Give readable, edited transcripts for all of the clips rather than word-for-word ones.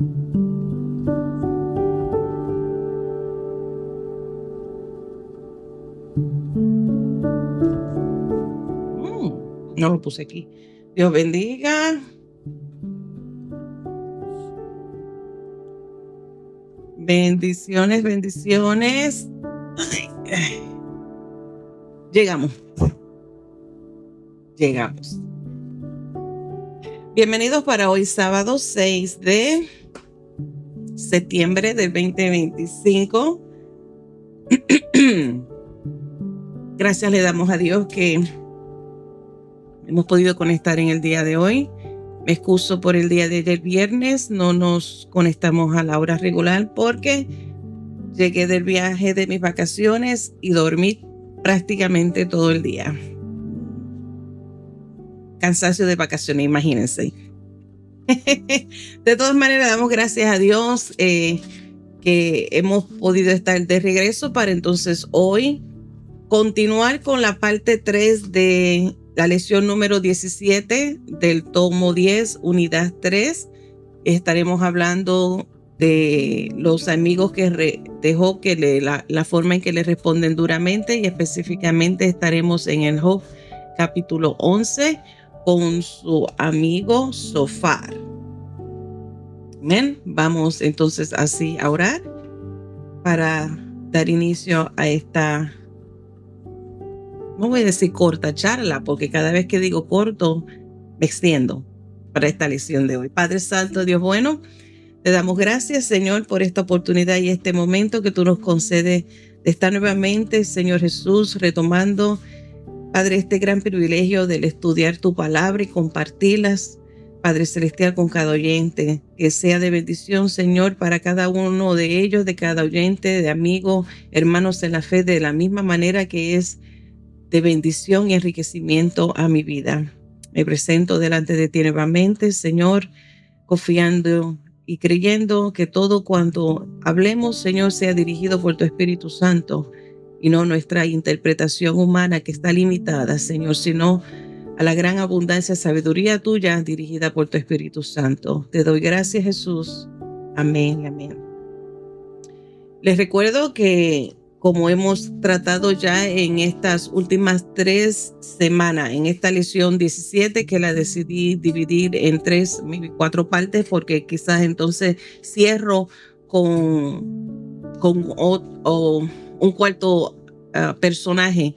No lo puse aquí. Dios bendiga. Bendiciones, bendiciones. Llegamos. Bienvenidos para hoy, sábado 6 de septiembre del 2025. Gracias le damos a Dios que hemos podido conectar en el día de hoy. Me excuso por el día de ayer viernes, no nos conectamos a la hora regular porque llegué del viaje de mis vacaciones y dormí prácticamente todo el día. Cansancio de vacaciones, imagínense. De todas maneras, damos gracias a Dios que hemos podido estar de regreso para entonces hoy continuar con la parte 3 de la lección número 17 del tomo 10, unidad 3. Estaremos hablando de los amigos que dejó, que la forma en que le responden duramente, y específicamente estaremos en el Job capítulo 11 con su amigo Zofar. Amén. Vamos entonces así a orar para dar inicio a esta, no voy a decir corta charla, porque cada vez que digo corto me extiendo para esta lección de hoy. Padre Santo, Dios bueno, te damos gracias, Señor, por esta oportunidad y este momento que tú nos concedes de estar nuevamente, Señor Jesús, retomando, Padre, este gran privilegio del estudiar tu palabra y compartirlas, Padre Celestial, con cada oyente, que sea de bendición, Señor, para cada uno de ellos, de cada oyente, de amigos, hermanos en la fe, de la misma manera que es de bendición y enriquecimiento a mi vida. Me presento delante de ti nuevamente, Señor, confiando y creyendo que todo cuanto hablemos, Señor, sea dirigido por tu Espíritu Santo y no nuestra interpretación humana que está limitada, Señor, sino a la gran abundancia de sabiduría tuya dirigida por tu Espíritu Santo. Te doy gracias, Jesús. Amén, amén. Les recuerdo que como hemos tratado ya en estas últimas 3 semanas, en esta lección 17, que la decidí dividir en 4 partes, porque quizás entonces cierro con un cuarto personaje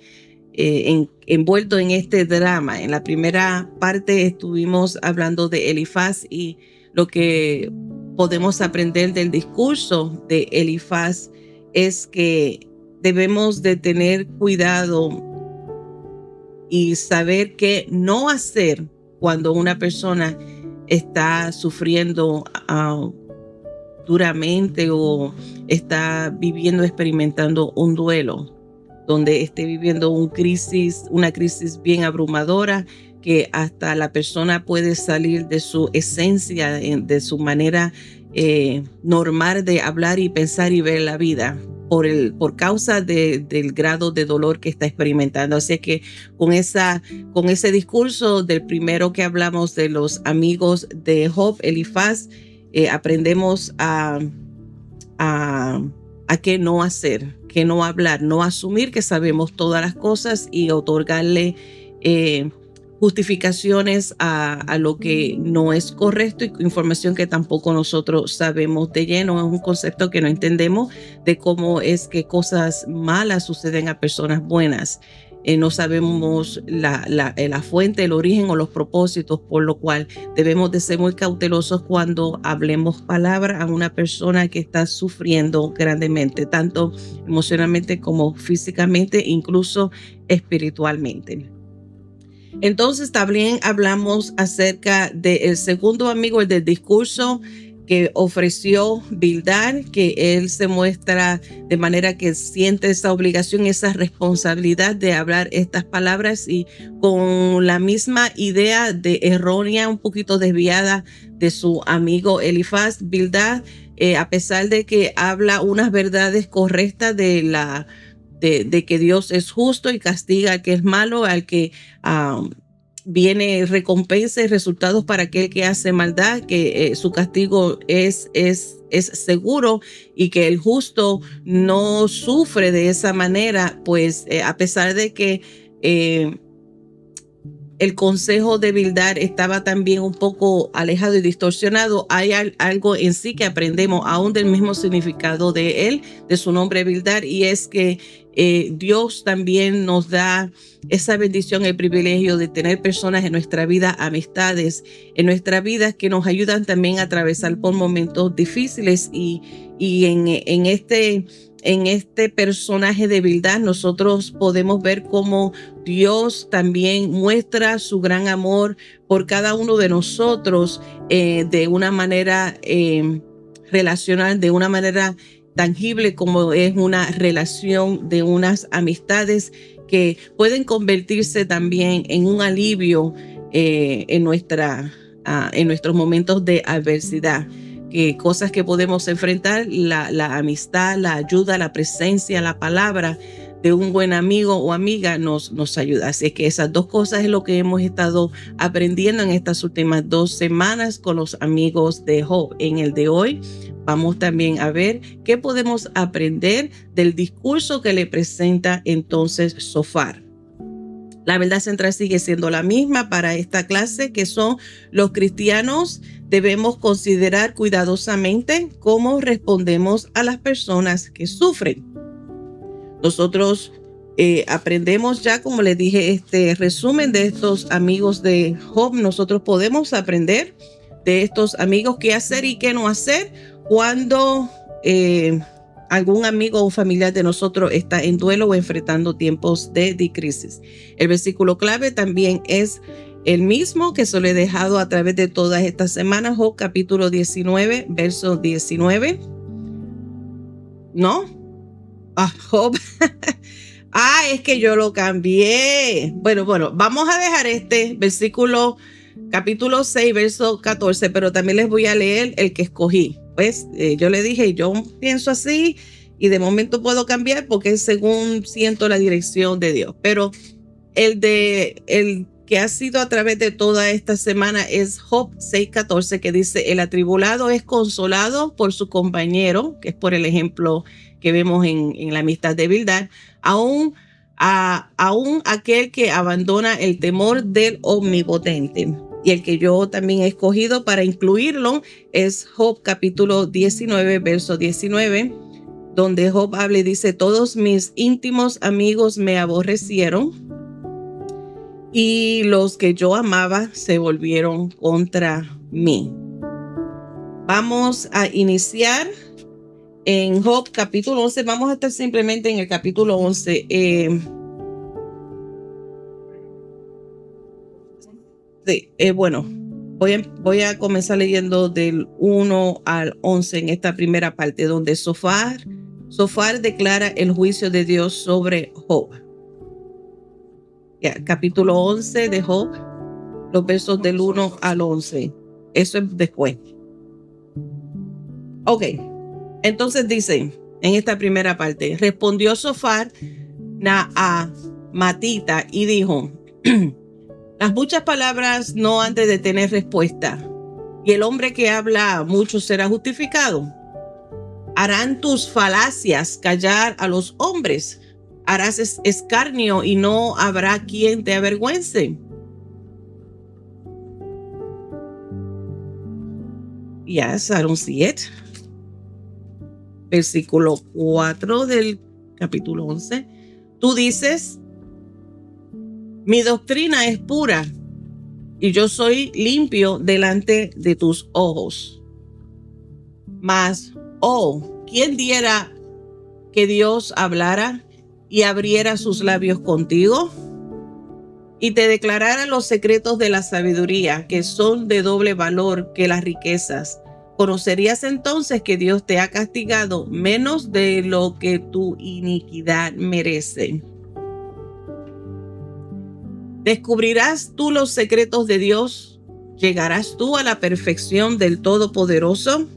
envuelto en este drama. En la primera parte estuvimos hablando de Elifaz y lo que podemos aprender del discurso de Elifaz es que debemos de tener cuidado y saber qué no hacer cuando una persona está sufriendo duramente o está viviendo, experimentando un duelo, donde esté viviendo una crisis bien abrumadora, que hasta la persona puede salir de su esencia, de su manera normal de hablar y pensar y ver la vida, por causa del grado de dolor que está experimentando. Así que con ese discurso del primero que hablamos de los amigos de Job, Elifaz, aprendemos a qué no hacer, qué no hablar, no asumir que sabemos todas las cosas y otorgarle justificaciones a lo que no es correcto y información que tampoco nosotros sabemos de lleno. Es un concepto que no entendemos de cómo es que cosas malas suceden a personas buenas. No sabemos la fuente, el origen o los propósitos, por lo cual debemos de ser muy cautelosos cuando hablemos palabras a una persona que está sufriendo grandemente, tanto emocionalmente como físicamente, incluso espiritualmente. Entonces también hablamos acerca del segundo amigo, el del discurso que ofreció Bildad, que él se muestra de manera que siente esa obligación, esa responsabilidad de hablar estas palabras, y con la misma idea de errónea, un poquito desviada de su amigo Elifaz, Bildad, a pesar de que habla unas verdades correctas de que Dios es justo y castiga al que es malo, al que viene recompensa y resultados para aquel que hace maldad, que su castigo es seguro y que el justo no sufre de esa manera, pues a pesar de que el consejo de Bildad estaba también un poco alejado y distorsionado, hay algo en sí que aprendemos aún del mismo significado de él, de su nombre Bildad, y es que Dios también nos da esa bendición, el privilegio de tener personas en nuestra vida, amistades en nuestra vida que nos ayudan también a atravesar por momentos difíciles y en este personaje de Bildad nosotros podemos ver cómo Dios también muestra su gran amor por cada uno de nosotros de una manera relacional, de una manera tangible, como es una relación de unas amistades que pueden convertirse también en un alivio en nuestros momentos de adversidad. Cosas que podemos enfrentar, la amistad, la ayuda, la presencia, la palabra de un buen amigo o amiga nos ayuda. Así que esas dos cosas es lo que hemos estado aprendiendo en estas últimas 2 semanas con los amigos de Job. En el de hoy vamos también a ver qué podemos aprender del discurso que le presenta entonces Zofar. La verdad central sigue siendo la misma para esta clase, que son los cristianos debemos considerar cuidadosamente cómo respondemos a las personas que sufren. Nosotros aprendemos ya, como les dije, este resumen de estos amigos de Job. Nosotros podemos aprender de estos amigos qué hacer y qué no hacer cuando algún amigo o familiar de nosotros está en duelo o enfrentando tiempos de crisis. El versículo clave también es el mismo que se lo he dejado a través de todas estas semanas, Job capítulo 19, verso 19. ¿No? Job. Es que yo lo cambié. Bueno, vamos a dejar este versículo, capítulo 6, verso 14, pero también les voy a leer el que escogí. Pues yo le dije, yo pienso así y de momento puedo cambiar porque es según siento la dirección de Dios. Pero el que ha sido a través de toda esta semana es Job 6:14, que dice: el atribulado es consolado por su compañero, que es por el ejemplo que vemos en la amistad de Bildad, aún aquel que abandona el temor del omnipotente. Y el que yo también he escogido para incluirlo es Job capítulo 19, verso 19, donde Job habla y dice: todos mis íntimos amigos me aborrecieron y los que yo amaba se volvieron contra mí. Vamos a iniciar en Job capítulo 11. Vamos a estar simplemente en el capítulo 11. Bueno, voy a comenzar leyendo del 1 al 11 en esta primera parte, donde Zofar declara el juicio de Dios sobre Job. Capítulo 11 de Job, los versos del 1 al 11. Eso es después. Ok, entonces dice en esta primera parte: respondió Zofar a Matita y dijo: las muchas palabras no han de tener respuesta, y el hombre que habla mucho será justificado. ¿Harán tus falacias callar a los hombres? ¿Harás escarnio y no habrá quien te avergüence? Yes, I don't see it. Versículo 4 del capítulo 11. Tú dices: mi doctrina es pura y yo soy limpio delante de tus ojos. Mas, ¿quién diera que Dios hablara y abriera sus labios contigo y te declarara los secretos de la sabiduría, que son de doble valor que las riquezas? ¿Conocerías entonces que Dios te ha castigado menos de lo que tu iniquidad merece? ¿Descubrirás tú los secretos de Dios? ¿Llegarás tú a la perfección del Todopoderoso?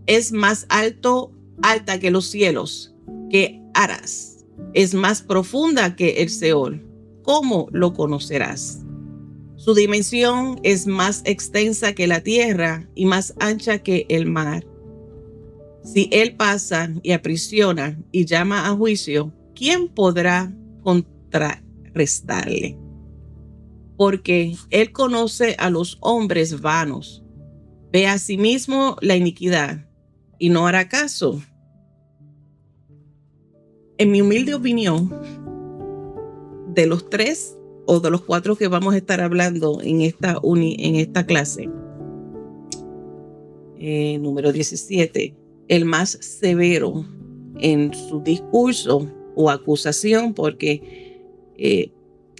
Es más alta que los cielos, que Aras. Es más profunda que el Seol. ¿cómo lo conocerás? Su dimensión es más extensa que la tierra y más ancha que el mar. Si él pasa y aprisiona y llama a juicio, ¿quién podrá contrarrestarle? Porque él conoce a los hombres vanos. Ve a sí mismo la iniquidad y no hará caso. En mi humilde opinión, de los 3 o de los 4 que vamos a estar hablando en esta clase, número 17, el más severo en su discurso o acusación, porque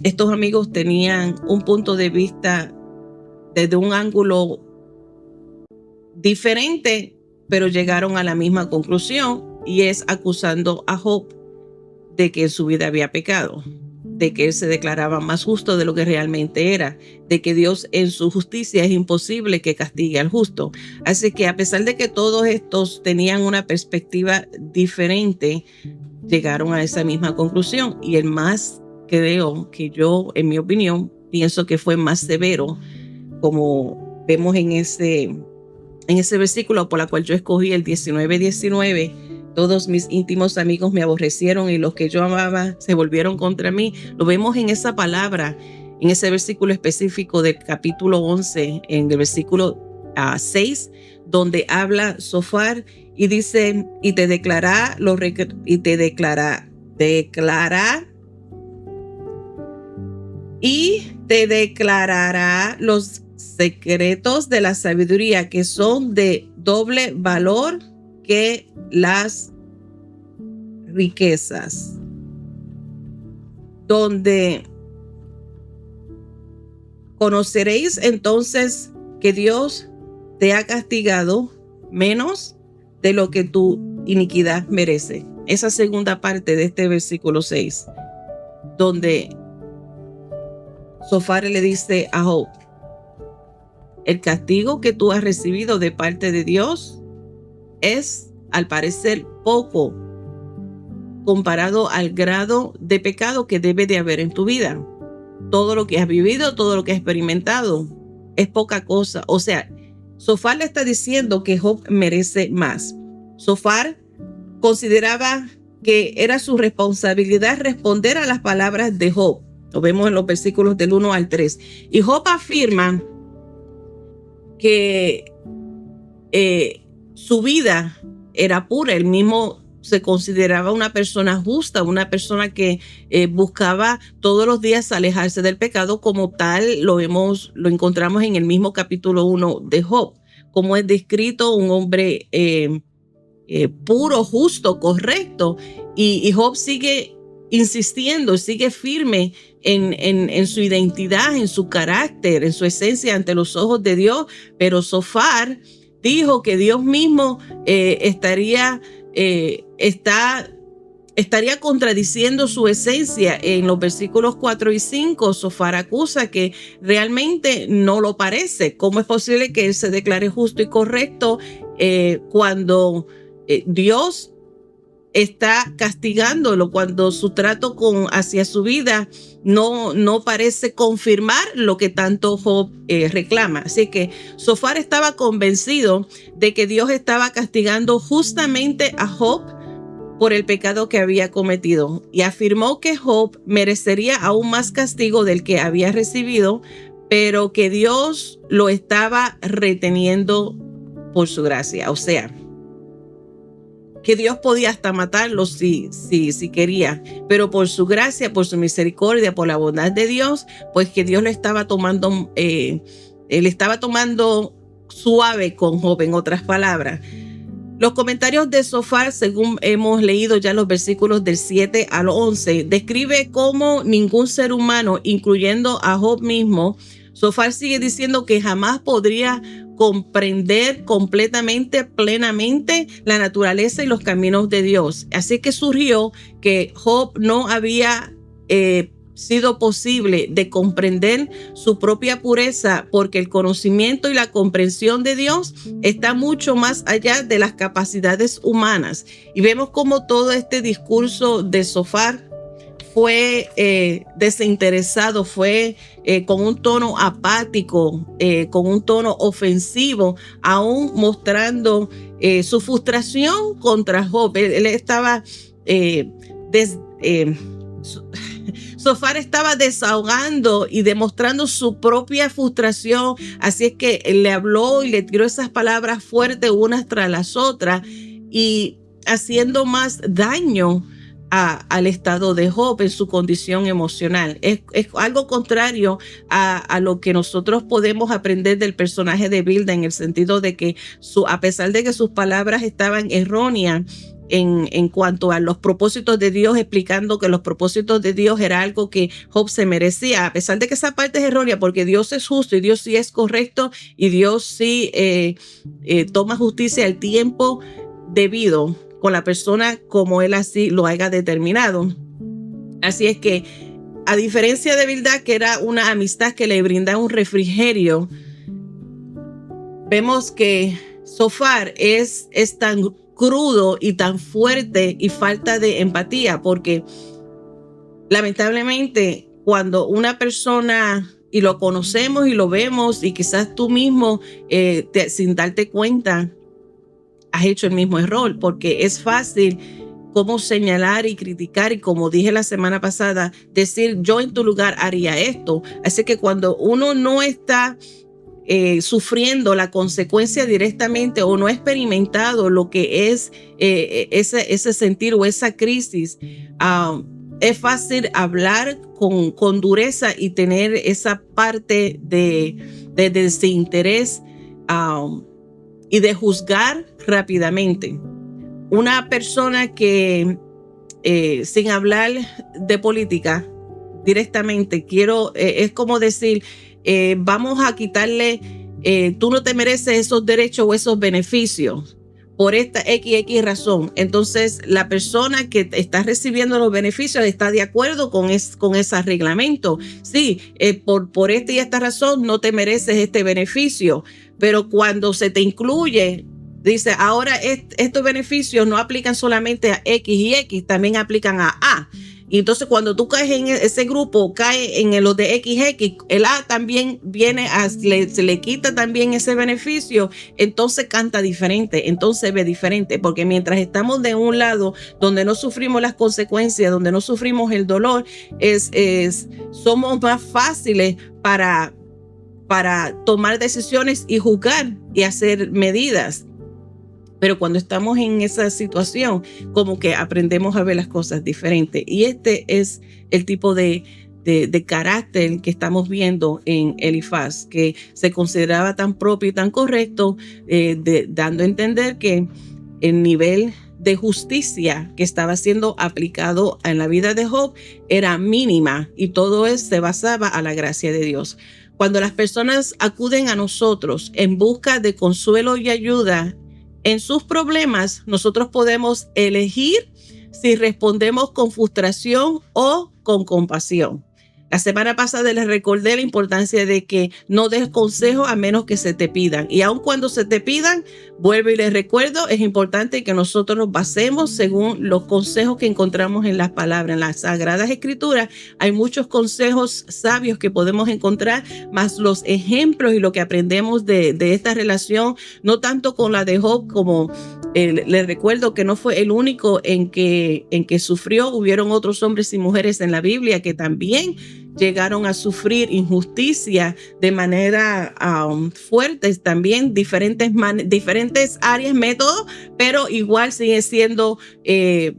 estos amigos tenían un punto de vista desde un ángulo diferente, pero llegaron a la misma conclusión, y es acusando a Job de que en su vida había pecado, de que él se declaraba más justo de lo que realmente era, de que Dios en su justicia es imposible que castigue al justo. Así que a pesar de que todos estos tenían una perspectiva diferente, llegaron a esa misma conclusión, y el más creo que yo, en mi opinión, pienso que fue más severo, como vemos en ese versículo por la cual yo escogí, el 19:19, todos mis íntimos amigos me aborrecieron y los que yo amaba se volvieron contra mí. Lo vemos en esa palabra, en ese versículo específico del capítulo 11, en el versículo 6, donde habla Sofar y dice, y te declarará los secretos de la sabiduría, que son de doble valor que las riquezas, donde conoceréis entonces que Dios te ha castigado menos de lo que tu iniquidad merece. Esa segunda parte de este versículo 6, donde Sofar le dice a Job, el castigo que tú has recibido de parte de Dios es, al parecer, poco comparado al grado de pecado que debe de haber en tu vida. Todo lo que has vivido, todo lo que has experimentado, es poca cosa. O sea, Sofar le está diciendo que Job merece más. Sofar consideraba que era su responsabilidad responder a las palabras de Job. Lo vemos en los versículos del 1 al 3. Y Job afirma que su vida era pura. Él mismo se consideraba una persona justa, una persona que buscaba todos los días alejarse del pecado. Como tal, lo encontramos en el mismo capítulo 1 de Job, como es descrito un hombre puro, justo, correcto. Y Job sigue insistiendo, sigue firme en su identidad, en su carácter, en su esencia ante los ojos de Dios. Pero Sofar dijo que Dios mismo estaría contradiciendo su esencia. En los versículos 4 y 5, Sofar acusa que realmente no lo parece. ¿Cómo es posible que él se declare justo y correcto cuando Dios está castigándolo, cuando su trato hacia su vida no parece confirmar lo que tanto Job reclama? Así que Sofar estaba convencido de que Dios estaba castigando justamente a Job por el pecado que había cometido, y afirmó que Job merecería aún más castigo del que había recibido, pero que Dios lo estaba reteniendo por su gracia. O sea, que Dios podía hasta matarlo si quería, pero por su gracia, por su misericordia, por la bondad de Dios, pues que Dios le estaba tomando suave con Job, en otras palabras. Los comentarios de Sofar, según hemos leído ya los versículos del 7 al 11, describe cómo ningún ser humano, incluyendo a Job mismo, Sofar sigue diciendo que jamás podría comprender completamente, plenamente la naturaleza y los caminos de Dios. Así que surgió que Job no había sido posible de comprender su propia pureza, porque el conocimiento y la comprensión de Dios está mucho más allá de las capacidades humanas. Y vemos cómo todo este discurso de Sofar fue desinteresado, fue con un tono apático, con un tono ofensivo, aún mostrando su frustración contra Job. Él estaba Zofar estaba desahogando y demostrando su propia frustración, así es que él le habló y le tiró esas palabras fuertes unas tras las otras y haciendo más daño al estado de Job en su condición emocional. Es algo contrario a lo que nosotros podemos aprender del personaje de Bildad, en el sentido de que a pesar de que sus palabras estaban erróneas en cuanto a los propósitos de Dios, explicando que los propósitos de Dios era algo que Job se merecía, a pesar de que esa parte es errónea, porque Dios es justo y Dios sí es correcto y Dios sí toma justicia al tiempo debido con la persona como él así lo haya determinado. Así es que, a diferencia de Bildad, que era una amistad que le brindaba un refrigerio, vemos que Zofar es tan crudo y tan fuerte y falta de empatía, porque lamentablemente cuando una persona, y lo conocemos y lo vemos, y quizás tú mismo sin darte cuenta has hecho el mismo error, porque es fácil como señalar y criticar, y como dije la semana pasada, decir yo en tu lugar haría esto. Así que cuando uno no está sufriendo la consecuencia directamente o no ha experimentado lo que es ese sentir o esa crisis, es fácil hablar con dureza y tener esa parte de desinterés y de juzgar rápidamente. Una persona que sin hablar de política directamente, es como decir, vamos a quitarle, tú no te mereces esos derechos o esos beneficios por esta XX razón. Entonces, la persona que está recibiendo los beneficios está de acuerdo con ese reglamento. Sí, por esta y esta razón no te mereces este beneficio, pero cuando se te incluye, dice, ahora estos beneficios no aplican solamente a X y X, también aplican a A. Y entonces cuando tú caes en ese grupo, cae en los de XX, el A también viene, se le quita también ese beneficio, entonces canta diferente, entonces ve diferente, porque mientras estamos de un lado donde no sufrimos las consecuencias, donde no sufrimos el dolor, somos más fáciles para tomar decisiones y juzgar y hacer medidas. Pero cuando estamos en esa situación, como que aprendemos a ver las cosas diferentes. Y este es el tipo de carácter que estamos viendo en Elifaz, que se consideraba tan propio y tan correcto, dando a entender que el nivel de justicia que estaba siendo aplicado en la vida de Job era mínima, y todo eso se basaba a la gracia de Dios. Cuando las personas acuden a nosotros en busca de consuelo y ayuda en sus problemas, nosotros podemos elegir si respondemos con frustración o con compasión. La semana pasada les recordé la importancia de que no des consejo a menos que se te pidan. Y aun cuando se te pidan, vuelvo y les recuerdo, es importante que nosotros nos basemos según los consejos que encontramos en las palabras, en las Sagradas Escrituras. Hay muchos consejos sabios que podemos encontrar, más los ejemplos y lo que aprendemos de esta relación, no tanto con la de Job como les recuerdo que no fue el único en que sufrió. Hubieron otros hombres y mujeres en la Biblia que también llegaron a sufrir injusticia de manera fuerte, también diferentes áreas, métodos, pero igual sigue siendo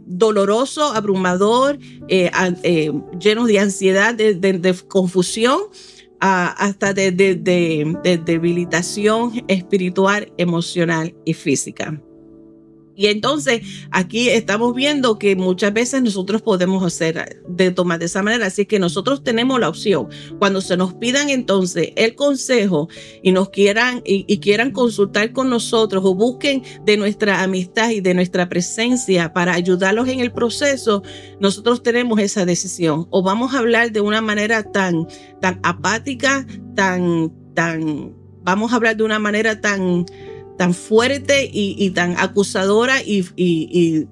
doloroso, abrumador, llenos de ansiedad, de confusión, hasta de debilitación espiritual, emocional y física. Y entonces aquí estamos viendo que muchas veces nosotros podemos tomar de esa manera. Así que nosotros tenemos la opción. Cuando se nos pidan entonces el consejo y nos quieran consultar con nosotros, o busquen de nuestra amistad y de nuestra presencia para ayudarlos en el proceso, nosotros tenemos esa decisión. O vamos a hablar de una manera tan apática, vamos a hablar de una manera tan fuerte y tan acusadora y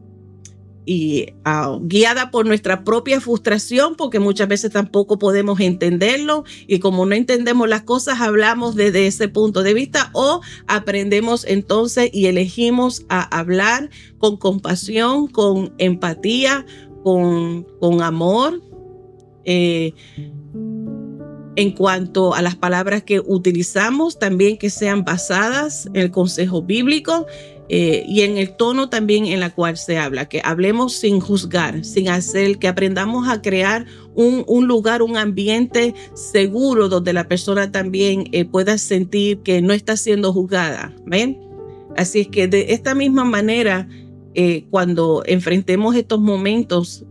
guiada por nuestra propia frustración, porque muchas veces tampoco podemos entenderlo, y como no entendemos las cosas, hablamos desde ese punto de vista, o aprendemos entonces y elegimos a hablar con compasión, con empatía, con amor, en cuanto a las palabras que utilizamos, también que sean basadas en el consejo bíblico, y en el tono también en la cual se habla, que hablemos sin juzgar, sin hacer, que aprendamos a crear un lugar, un ambiente seguro donde la persona también pueda sentir que no está siendo juzgada. ¿Ven? Así es que de esta misma manera, cuando enfrentemos estos momentos,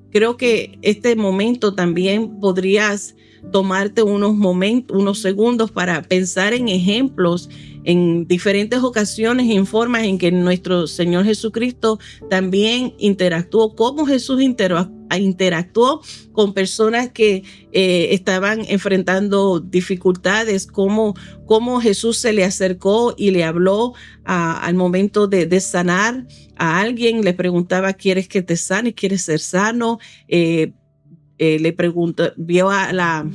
creo que este momento también podrías tomarte unos segundos para pensar en ejemplos en diferentes ocasiones y en formas en que nuestro Señor Jesucristo también interactuó, cómo Jesús interactuó con personas que estaban enfrentando dificultades, cómo Jesús se le acercó y le habló al momento de sanar a alguien, le preguntaba: ¿quieres que te sane? ¿Quieres ser sano? Le preguntó, vio al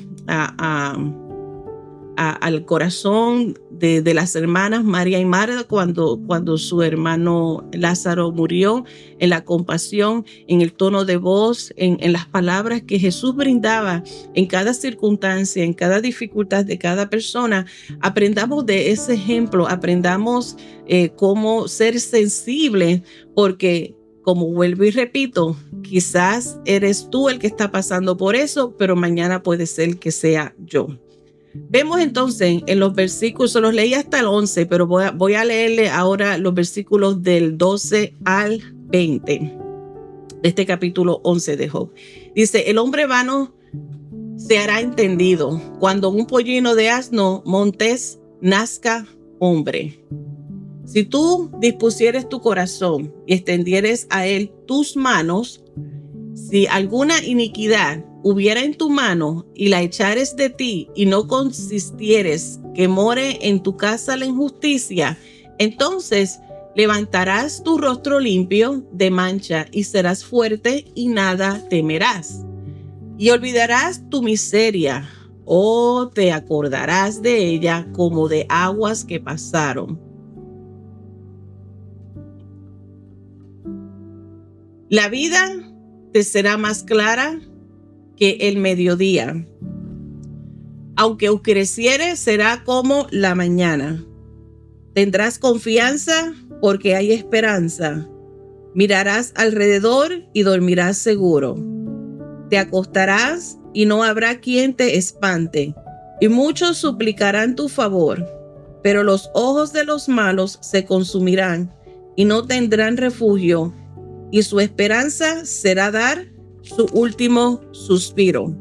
corazón de las hermanas María y Marta cuando su hermano Lázaro murió, en la compasión, en el tono de voz, en las palabras que Jesús brindaba en cada circunstancia, en cada dificultad de cada persona. Aprendamos de ese ejemplo, aprendamos cómo ser sensibles, porque, como vuelvo y repito, quizás eres tú el que está pasando por eso, pero mañana puede ser que sea yo. Vemos entonces en los versículos, los leí hasta el 11, pero voy a leerle ahora los versículos del 12 al 20 de este capítulo 11 de Job. Dice: el hombre vano se hará entendido cuando un pollino de asno montes nazca hombre. Si tú dispusieres tu corazón y extendieres a él tus manos, si alguna iniquidad hubiera en tu mano y la echares de ti, y no consistieres que more en tu casa la injusticia, entonces levantarás tu rostro limpio de mancha y serás fuerte y nada temerás. Y olvidarás tu miseria, o te acordarás de ella como de aguas que pasaron. La vida te será más clara que el mediodía. Aunque oscureciere, será como la mañana. Tendrás confianza porque hay esperanza. Mirarás alrededor y dormirás seguro. Te acostarás y no habrá quien te espante, y muchos suplicarán tu favor, pero los ojos de los malos se consumirán y no tendrán refugio, y su esperanza será dar su último suspiro.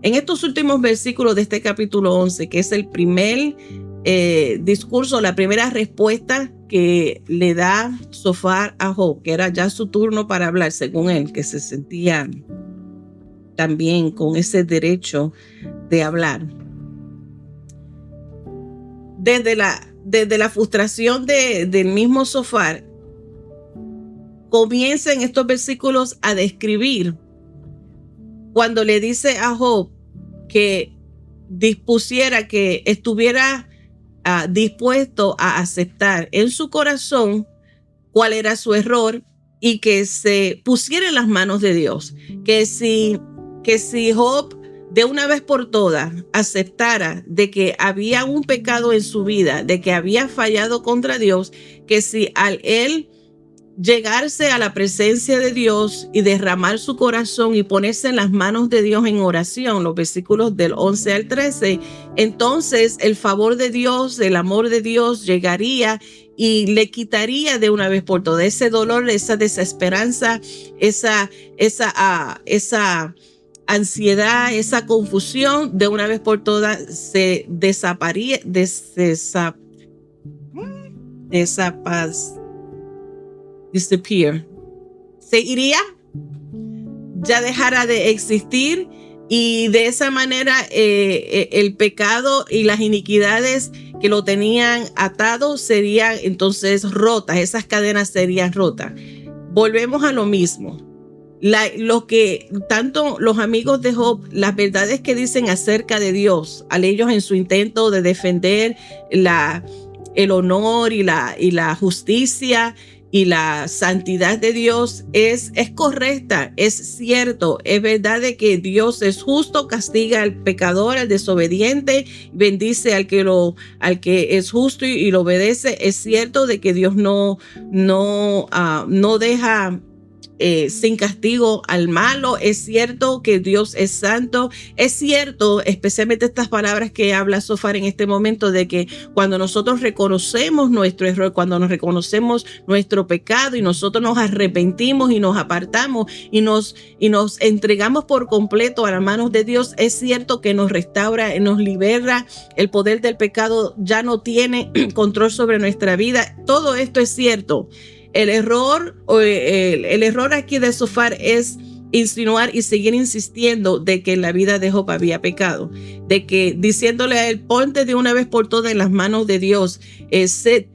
En estos últimos versículos de este capítulo 11, que es el primer discurso, la primera respuesta que le da Sofar a Job, que era ya su turno para hablar, según él, que se sentía también con ese derecho de hablar. Desde la frustración del mismo Sofar, comienza en estos versículos a describir cuando le dice a Job que dispusiera, que estuviera dispuesto a aceptar en su corazón cuál era su error, y que se pusiera en las manos de Dios, que si Job de una vez por todas aceptara de que había un pecado en su vida, de que había fallado contra Dios, que si al él llegarse a la presencia de Dios y derramar su corazón y ponerse en las manos de Dios en oración, los versículos del 11 al 13, entonces el favor de Dios, el amor de Dios llegaría y le quitaría de una vez por todas ese dolor, esa desesperanza, esa ansiedad, esa confusión. De una vez por todas se disappear. Se iría, ya dejara de existir, y de esa manera el pecado y las iniquidades que lo tenían atado serían entonces rotas, esas cadenas serían rotas. volvemos a lo mismo. Lo que tanto los amigos de Job, las verdades que dicen acerca de Dios, al ellos en su intento de defender el honor y la justicia y la santidad de Dios es correcta, es cierto, es verdad de que Dios es justo, castiga al pecador, al desobediente, bendice al que es justo y lo obedece. Es cierto de que Dios no deja sin castigo al malo. Es cierto que Dios es santo. Es cierto, especialmente estas palabras que habla Zofar en este momento, de que cuando nosotros reconocemos nuestro error, cuando nos reconocemos nuestro pecado y nosotros nos arrepentimos y nos apartamos y nos entregamos por completo a las manos de Dios, es cierto que nos restaura, nos libera. El poder del pecado ya no tiene control sobre nuestra vida. Todo esto es cierto. El error aquí de Zofar es insinuar y seguir insistiendo de que en la vida de Job había pecado, de que diciéndole a él, ponte de una vez por todas en las manos de Dios.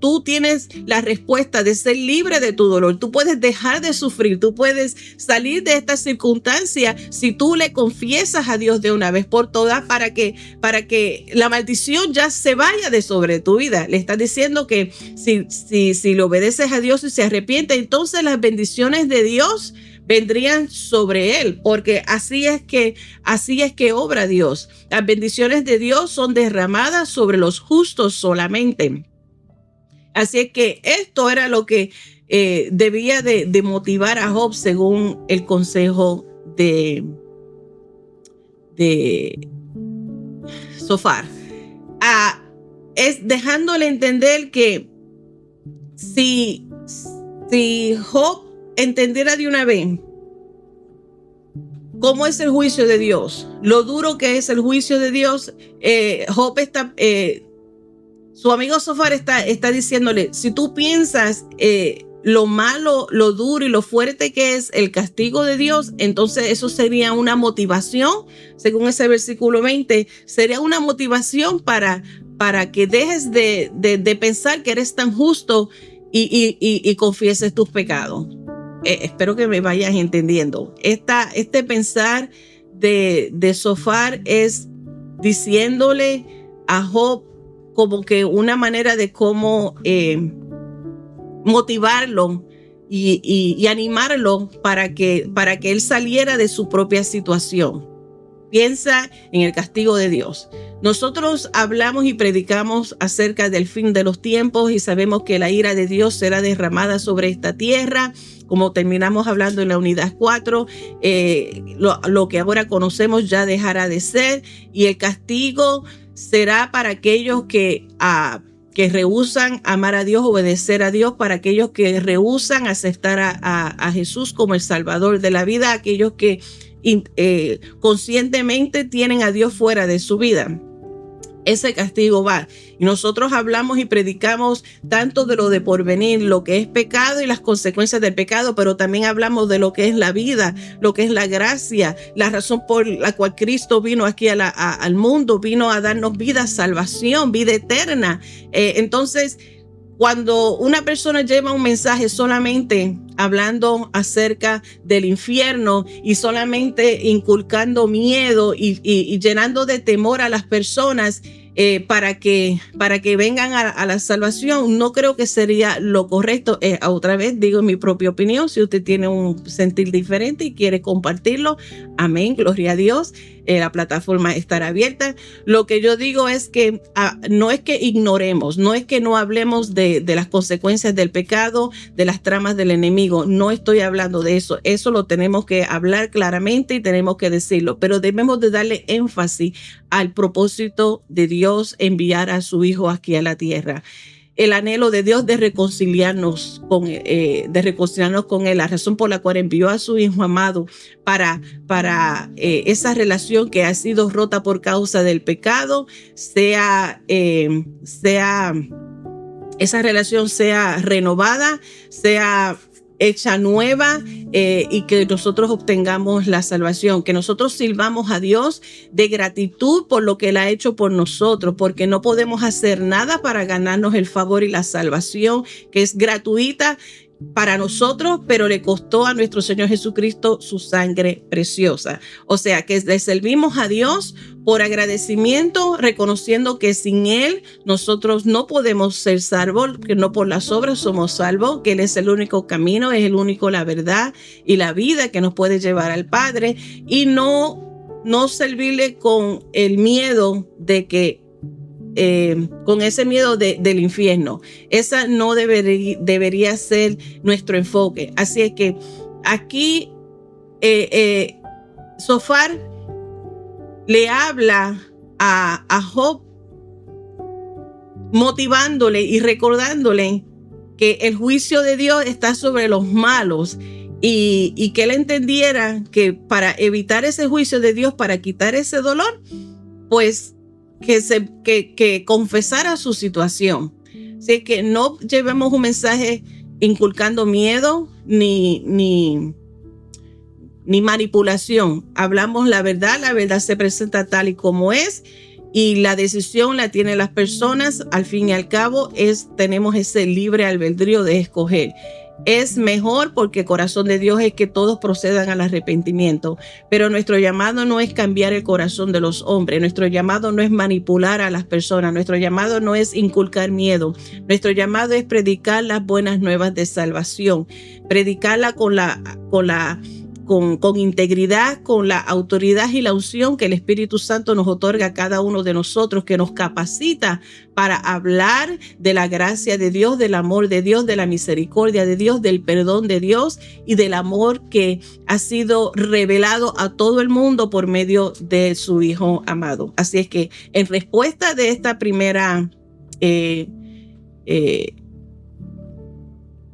Tú tienes la respuesta de ser libre de tu dolor. Tú puedes dejar de sufrir, tú puedes salir de esta circunstancia si tú le confiesas a Dios de una vez por todas, para que la maldición ya se vaya de sobre tu vida. Le estás diciendo que si le obedeces a Dios y se arrepiente, entonces las bendiciones de Dios vendrían sobre él, porque así es que obra Dios. Las bendiciones de Dios son derramadas sobre los justos solamente. Así es que esto era lo que debía de motivar a Job, según el consejo de Zofar. Es dejándole entender que si Job entendiera de una vez cómo es el juicio de Dios, lo duro que es el juicio de Dios, Job está, su amigo Zofar está diciéndole, si tú piensas lo malo, lo duro y lo fuerte que es el castigo de Dios, entonces eso sería una motivación, según ese versículo 20, sería una motivación para que dejes de pensar que eres tan justo y confieses tus pecados. Espero que me vayas entendiendo. Este pensar de Zofar es diciéndole a Job como que una manera de cómo motivarlo y animarlo para que él saliera de su propia situación. Piensa en el castigo de Dios. Nosotros hablamos y predicamos acerca del fin de los tiempos y sabemos que la ira de Dios será derramada sobre esta tierra, como terminamos hablando en la unidad 4, lo que ahora conocemos ya dejará de ser, y el castigo será para aquellos que rehúsan amar a Dios, obedecer a Dios, para aquellos que rehúsan aceptar a Jesús como el Salvador de la vida, aquellos que conscientemente tienen a Dios fuera de su vida. Ese castigo va. Y nosotros hablamos y predicamos tanto de lo de porvenir, lo que es pecado y las consecuencias del pecado, pero también hablamos de lo que es la vida, lo que es la gracia, la razón por la cual Cristo vino aquí al mundo, vino a darnos vida, salvación, vida eterna. Entonces, cuando una persona lleva un mensaje solamente hablando acerca del infierno y solamente inculcando miedo y llenando de temor a las personas para que vengan a la salvación, no creo que sería lo correcto. Otra vez digo en mi propia opinión, si usted tiene un sentir diferente y quiere compartirlo, amén, gloria a Dios. La plataforma estará abierta. Lo que yo digo es que no es que ignoremos, no es que no hablemos de las consecuencias del pecado, de las tramas del enemigo. No estoy hablando de eso. Eso lo tenemos que hablar claramente y tenemos que decirlo, pero debemos de darle énfasis al propósito de Dios enviar a su Hijo aquí a la tierra. El anhelo de Dios de reconciliarnos con Él, la razón por la cual envió a su Hijo amado para esa relación que ha sido rota por causa del pecado, esa relación sea renovada, sea hecha nueva, y que nosotros obtengamos la salvación, que nosotros sirvamos a Dios de gratitud por lo que Él ha hecho por nosotros, porque no podemos hacer nada para ganarnos el favor y la salvación, que es gratuita, para nosotros, pero le costó a nuestro Señor Jesucristo su sangre preciosa. O sea, que le servimos a Dios por agradecimiento, reconociendo que sin Él nosotros no podemos ser salvos, que no por las obras somos salvos, que Él es el único camino, es el único, la verdad y la vida que nos puede llevar al Padre, y no servirle con el miedo de que con ese miedo del infierno. Esa no debería ser nuestro enfoque. Así es que aquí Sofar le habla a Job, motivándole y recordándole que el juicio de Dios está sobre los malos, y que él entendiera que para evitar ese juicio de Dios, para quitar ese dolor, pues que confesara su situación. Así que no llevemos un mensaje inculcando miedo ni manipulación. Hablamos la verdad se presenta tal y como es, y la decisión la tienen las personas. Al fin y al cabo tenemos ese libre albedrío de escoger. Es mejor, porque el corazón de Dios es que todos procedan al arrepentimiento, pero nuestro llamado no es cambiar el corazón de los hombres, nuestro llamado no es manipular a las personas, nuestro llamado no es inculcar miedo, nuestro llamado es predicar las buenas nuevas de salvación, predicarla con integridad, con la autoridad y la unción que el Espíritu Santo nos otorga a cada uno de nosotros, que nos capacita para hablar de la gracia de Dios, del amor de Dios, de la misericordia de Dios, del perdón de Dios y del amor que ha sido revelado a todo el mundo por medio de su Hijo amado. Así es que en respuesta de esta primera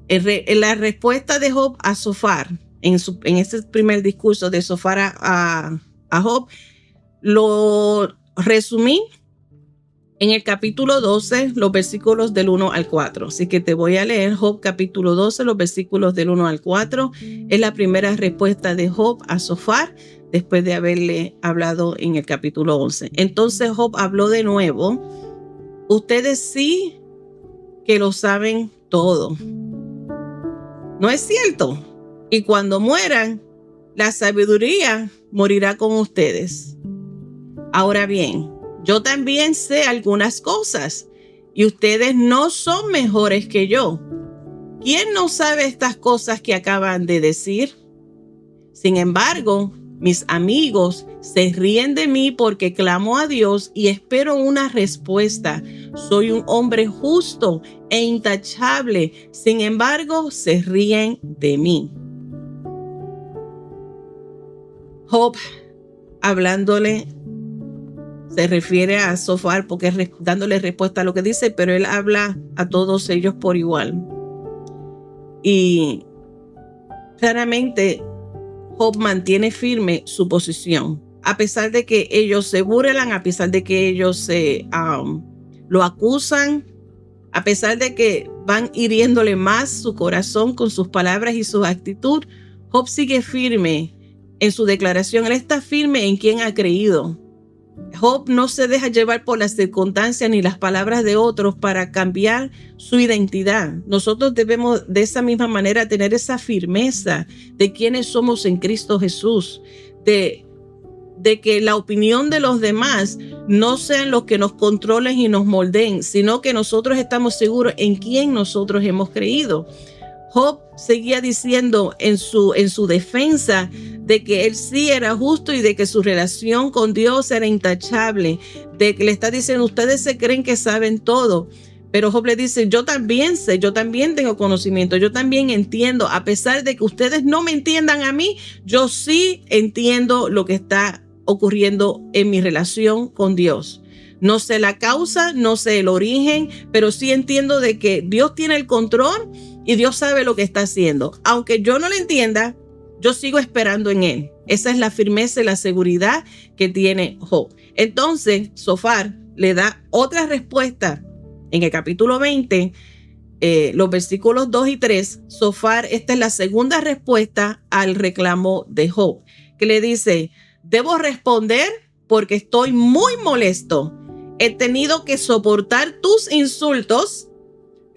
la respuesta de Job a Sofar, en este primer discurso de Sofar a Job, lo resumí en el capítulo 12, los versículos del 1 al 4. Así que te voy a leer Job capítulo 12, los versículos del 1 al 4. Es la primera respuesta de Job a Sofar, después de haberle hablado en el capítulo 11. Entonces Job habló de nuevo: ustedes sí que lo saben todo, ¿no es cierto? Y cuando mueran, la sabiduría morirá con ustedes. Ahora bien, yo también sé algunas cosas, y ustedes no son mejores que yo. ¿Quién no sabe estas cosas que acaban de decir? Sin embargo, mis amigos se ríen de mí porque clamo a Dios y espero una respuesta. Soy un hombre justo e intachable. Sin embargo, se ríen de mí. Job, hablándole, se refiere a Sofar porque es dándole respuesta a lo que dice, pero él habla a todos ellos por igual. Y claramente Job mantiene firme su posición, a pesar de que ellos se burlan, a pesar de que ellos lo acusan, a pesar de que van hiriéndole más su corazón con sus palabras y su actitud. Job sigue firme en su declaración. Él está firme en quien ha creído. Job no se deja llevar por las circunstancias ni las palabras de otros para cambiar su identidad. Nosotros debemos de esa misma manera tener esa firmeza de quiénes somos en Cristo Jesús, de que la opinión de los demás no sean los que nos controlen y nos moldeen, sino que nosotros estamos seguros en quién nosotros hemos creído. Job seguía diciendo en su defensa de que él sí era justo y de que su relación con Dios era intachable, de que le está diciendo: ustedes se creen que saben todo, pero Job le dice: yo también sé, yo también tengo conocimiento, yo también entiendo, a pesar de que ustedes no me entiendan a mí, yo sí entiendo lo que está ocurriendo en mi relación con Dios. No sé la causa, no sé el origen, pero sí entiendo de que Dios tiene el control y Dios sabe lo que está haciendo. Aunque yo no lo entienda, yo sigo esperando en Él. Esa es la firmeza y la seguridad que tiene Job. Entonces, Sofar le da otra respuesta en el capítulo 20, los versículos 2 y 3. Sofar, esta es la segunda respuesta al reclamo de Job, que le dice: debo responder porque estoy muy molesto. He tenido que soportar tus insultos,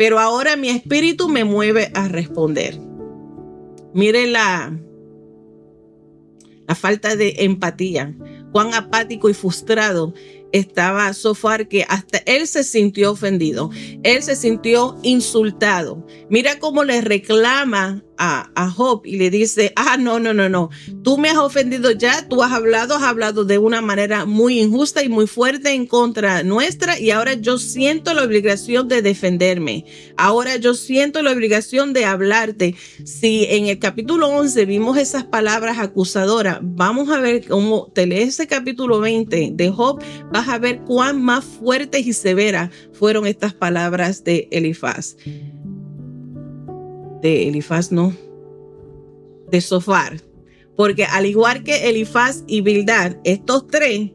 pero ahora mi espíritu me mueve a responder. Mire la falta de empatía, cuán apático y frustrado estaba Zofar, que hasta él se sintió ofendido, él se sintió insultado. Mira cómo le reclama a Job y le dice, no, tú me has ofendido ya, tú has hablado de una manera muy injusta y muy fuerte en contra nuestra, y ahora yo siento la obligación de defenderme, ahora yo siento la obligación de hablarte. Si en el capítulo 11 vimos esas palabras acusadoras, vamos a ver cómo te lees ese capítulo 20 de Job, vas a ver cuán más fuertes y severas fueron estas palabras de Elifaz. De Zofar. Porque al igual que Elifaz y Bildad, estos tres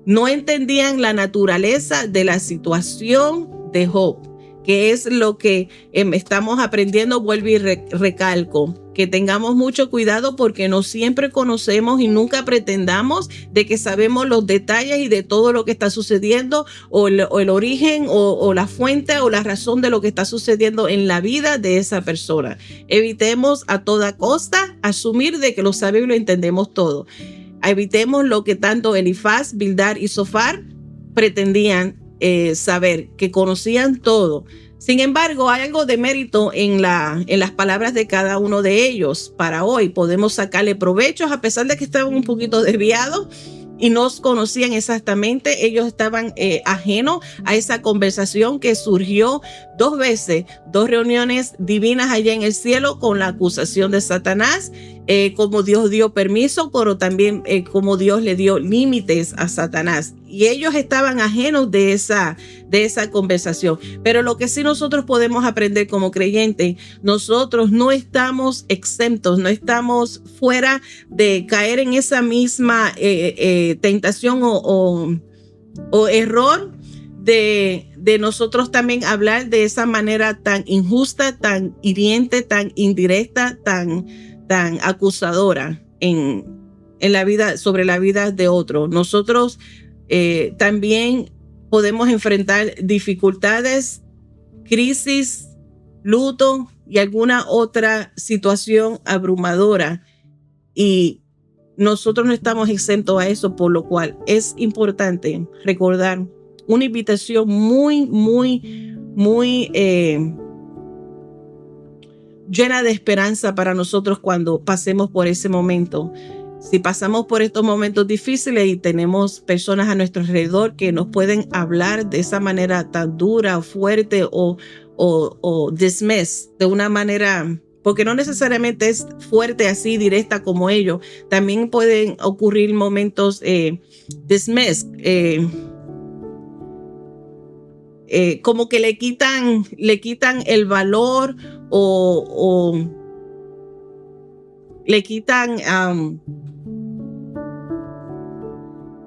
no entendían la naturaleza de la situación de Job, que es lo que estamos aprendiendo. Vuelvo y recalco, que tengamos mucho cuidado porque no siempre conocemos y nunca pretendamos de que sabemos los detalles y de todo lo que está sucediendo o el origen o la fuente o la razón de lo que está sucediendo en la vida de esa persona. Evitemos a toda costa asumir de que lo sabemos y lo entendemos todo. Evitemos lo que tanto Elifaz, Bildad y Zofar pretendían saber, que conocían todo. Sin embargo, hay algo de mérito en las palabras de cada uno de ellos. Para hoy podemos sacarle provechos, a pesar de que estaban un poquito desviados y no conocían exactamente. Ellos estaban ajenos a esa conversación que surgió 2 veces, 2 reuniones divinas allá en el cielo con la acusación de Satanás, como Dios dio permiso, pero también como Dios le dio límites a Satanás. Y ellos estaban ajenos de esa conversación. Pero lo que sí nosotros podemos aprender como creyentes, nosotros no estamos exentos, no estamos fuera de caer en esa misma tentación o error de nosotros también hablar de esa manera tan injusta, tan hiriente, tan indirecta, tan acusadora en la vida, sobre la vida de otro. Nosotros también podemos enfrentar dificultades, crisis, luto y alguna otra situación abrumadora, y nosotros no estamos exentos a eso, por lo cual es importante recordar una invitación muy llena de esperanza para nosotros cuando pasemos por ese momento. Si pasamos por estos momentos difíciles y tenemos personas a nuestro alrededor que nos pueden hablar de esa manera tan dura o fuerte o dismiss de una manera, porque no necesariamente es fuerte así, directa como ellos, también pueden ocurrir momentos dismiss, como que le quitan el valor o le quitan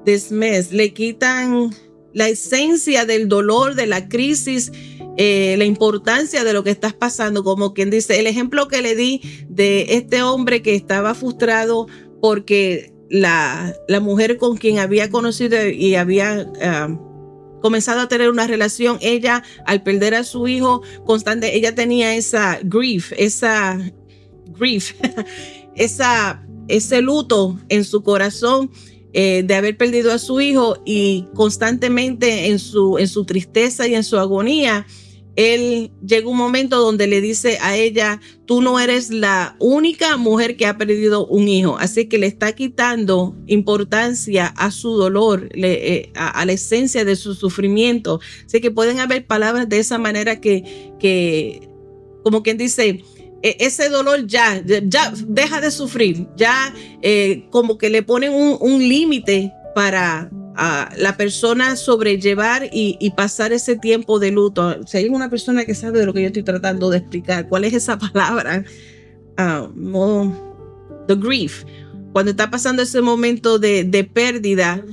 dismiss, le quitan la esencia del dolor, de la crisis, la importancia de lo que estás pasando. Como quien dice, el ejemplo que le di de este hombre que estaba frustrado porque la mujer con quien había conocido y había comenzado a tener una relación, ella al perder a su hijo constante, ella tenía ese luto en su corazón de haber perdido a su hijo, y constantemente en su tristeza y en su agonía, él llegó un momento donde le dice a ella: tú no eres la única mujer que ha perdido un hijo. Así que le está quitando importancia a su dolor, a la esencia de su sufrimiento. Así que pueden haber palabras de esa manera que como quien dice, ese dolor ya deja de sufrir, ya como que le ponen un límite para la persona sobrellevar y pasar ese tiempo de luto. Si hay una persona que sabe de lo que yo estoy tratando de explicar, ¿cuál es esa palabra? The grief. Cuando está pasando ese momento de pérdida,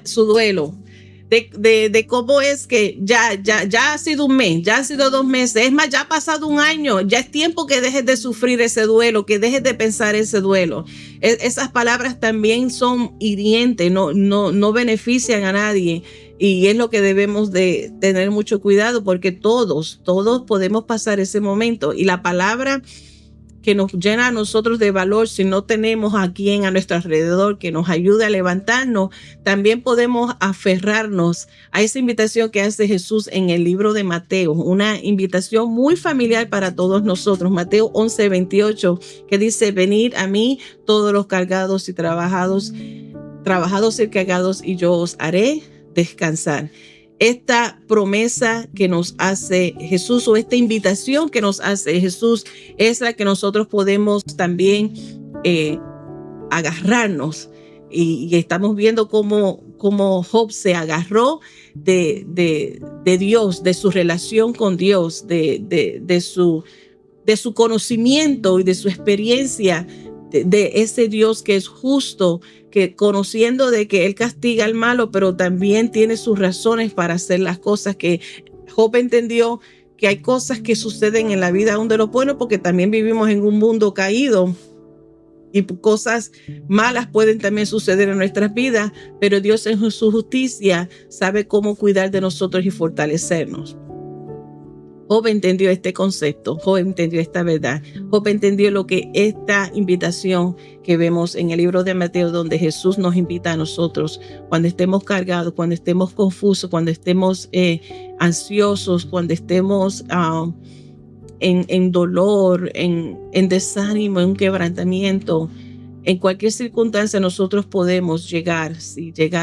su duelo. De cómo es que ya ha sido un mes, ya ha sido 2 meses, es más, ya ha pasado un año, ya es tiempo que dejes de sufrir ese duelo, que dejes de pensar ese duelo. Esas palabras también son hirientes, no benefician a nadie. Y es lo que debemos de tener mucho cuidado, porque todos podemos pasar ese momento. Y la palabra que nos llena a nosotros de valor, si no tenemos a quien a nuestro alrededor que nos ayude a levantarnos, también podemos aferrarnos a esa invitación que hace Jesús en el libro de Mateo, una invitación muy familiar para todos nosotros, Mateo 11:28, que dice: venid a mí todos los cargados y trabajados y cargados, y yo os haré descansar. Esta promesa que nos hace Jesús, o esta invitación que nos hace Jesús, es la que nosotros podemos también agarrarnos. Y estamos viendo cómo Job se agarró de Dios, de su relación con Dios, de su conocimiento y de su experiencia de ese Dios que es justo, que conociendo de que Él castiga al malo, pero también tiene sus razones para hacer las cosas. Que Job entendió que hay cosas que suceden en la vida aún de los buenos, porque también vivimos en un mundo caído y cosas malas pueden también suceder en nuestras vidas, pero Dios en su justicia sabe cómo cuidar de nosotros y fortalecernos. Job entendió este concepto, Job entendió esta verdad, Job entendió lo que esta invitación que vemos en el libro de Mateo, donde Jesús nos invita a nosotros cuando estemos cargados, cuando estemos confusos, cuando estemos ansiosos, cuando estemos en dolor, en desánimo, en un quebrantamiento. En cualquier circunstancia nosotros podemos llegar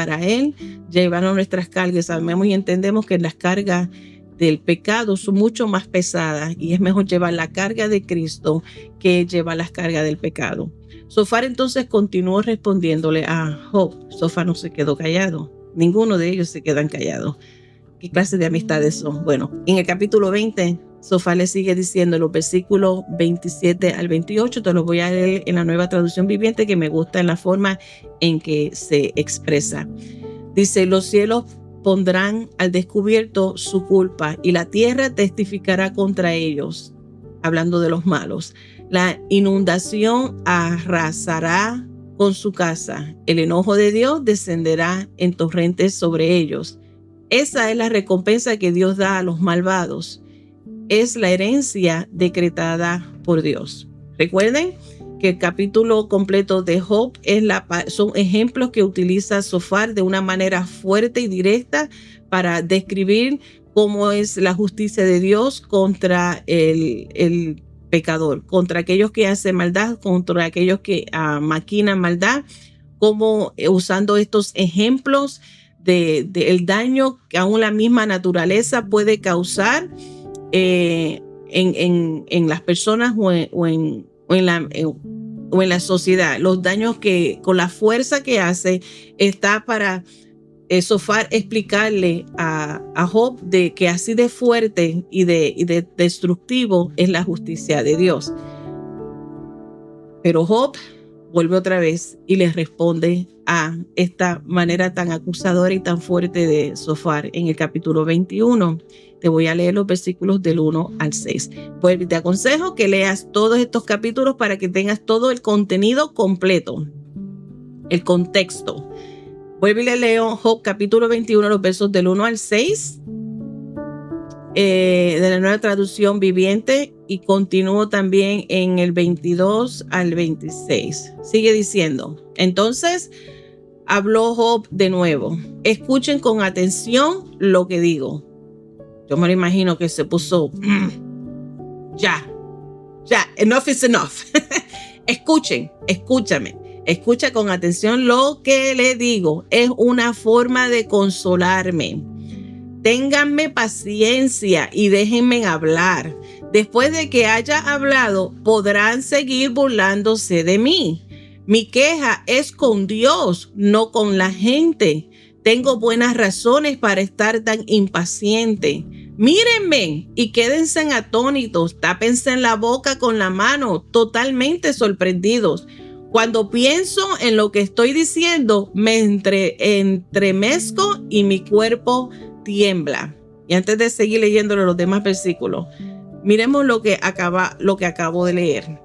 a Él, llevar nuestras cargas. Sabemos y entendemos que las cargas del pecado son mucho más pesadas, y es mejor llevar la carga de Cristo que llevar las cargas del pecado. Sofar entonces continuó respondiéndole a Job. Sofar no se quedó callado. Ninguno de ellos se quedan callados. ¿Qué clase de amistades son? Bueno, en el capítulo 20, Sofar le sigue diciendo en los versículos 27 al 28, te los voy a leer en la Nueva Traducción Viviente, que me gusta en la forma en que se expresa. Dice: los cielos pondrán al descubierto su culpa, y la tierra testificará contra ellos, hablando de los malos. La inundación arrasará con su casa, el enojo de Dios descenderá en torrentes sobre ellos. Esa es la recompensa que Dios da a los malvados. Es la herencia decretada por Dios. Recuerden que el capítulo completo de Job son ejemplos que utiliza Sofar de una manera fuerte y directa para describir cómo es la justicia de Dios contra el pecador, contra aquellos que hacen maldad, contra aquellos que maquinan maldad, como usando estos ejemplos del daño que aún la misma naturaleza puede causar en las personas o en la sociedad. Los daños que con la fuerza que hace está para Sofar explicarle a Job de que así de fuerte y de destructivo es la justicia de Dios. Pero Job vuelve otra vez y le responde a esta manera tan acusadora y tan fuerte de Sofar en el capítulo 21. Te voy a leer los versículos del 1 al 6. Pues te aconsejo que leas todos estos capítulos para que tengas todo el contenido completo, el contexto. Vuelvo y le leo Job capítulo 21, los versos del 1 al 6 de la Nueva Traducción Viviente, y continúo también en el 22 al 26. Sigue diciendo: entonces habló Job de nuevo. Escuchen con atención lo que digo. Yo me lo imagino que se puso, ya, enough is enough. Escúchame. Escucha con atención lo que le digo. Es una forma de consolarme. Ténganme paciencia y déjenme hablar. Después de que haya hablado, podrán seguir burlándose de mí. Mi queja es con Dios, no con la gente. Tengo buenas razones para estar tan impaciente. Mírenme y quédense atónitos. Tápense en la boca con la mano, totalmente sorprendidos. Cuando pienso en lo que estoy diciendo, me entremezco y mi cuerpo tiembla. Y antes de seguir leyéndole los demás versículos, miremos lo que acabo de leer.